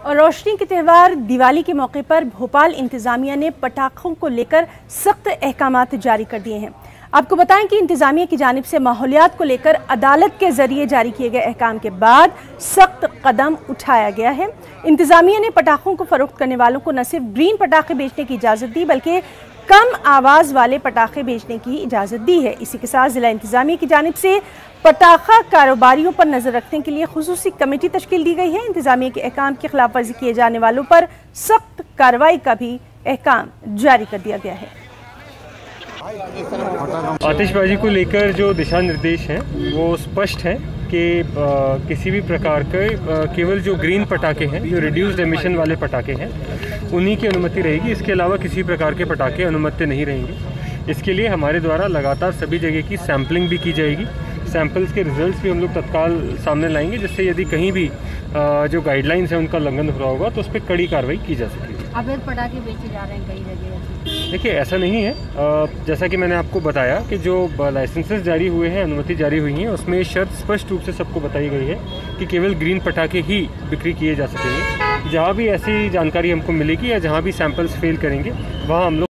और रोशनी के त्यौहार दिवाली के मौके पर भोपाल इंतजामिया ने पटाखों को लेकर सख्त अहकामात जारी कर दिए हैं। आपको बताएं कि इंतजामिया की जानिब से माहौलियात को लेकर अदालत के जरिए जारी किए गए अहकाम के बाद सख्त कदम उठाया गया है। इंतजामिया ने पटाखों को फरोख्त करने वालों को न सिर्फ ग्रीन पटाखे बेचने की इजाज़त दी बल्कि कम आवाज़ वाले पटाखे बेचने की इजाज़त दी है। इसी के साथ जिला इंतजामिया की जानिब से पटाखा कारोबारियों पर नजर रखने के लिए खुसूसी कमेटी तश्कील दी गई है। इंतजामिया के अहकाम की खिलाफ वर्जी किए जाने वालों पर सख्त कार्रवाई का भी अहकाम जारी कर दिया गया है। आतिशबाजी को लेकर जो दिशा निर्देश हैं वो स्पष्ट हैं कि किसी भी प्रकार के केवल जो ग्रीन पटाखे हैं, जो रिड्यूस्ड एमिशन वाले पटाखे हैं, उन्हीं की अनुमति रहेगी। इसके अलावा किसी प्रकार के पटाखे अनुमति नहीं रहेंगे। इसके लिए हमारे द्वारा लगातार सभी जगह की सैम्पलिंग भी की जाएगी। सैंपल्स के रिजल्ट्स भी हम लोग तत्काल सामने लाएंगे, जिससे यदि कहीं भी जो गाइडलाइंस हैं उनका उल्लंघन हो रहा होगा तो उस पर कड़ी कार्रवाई की जा सकेगी। अवैध पटाखे बेचे जा रहे हैं कई जगह। देखिए, ऐसा नहीं है। जैसा कि मैंने आपको बताया कि जो लाइसेंसेस जारी हुए हैं, अनुमति जारी हुई है, उसमें शर्त स्पष्ट रूप से सबको बताई गई है कि केवल ग्रीन पटाखे ही बिक्री किए जा सकेंगे। जहाँ भी ऐसी जानकारी हमको मिलेगी या जहाँ भी सैंपल्स फेल करेंगे वहाँ हम लोग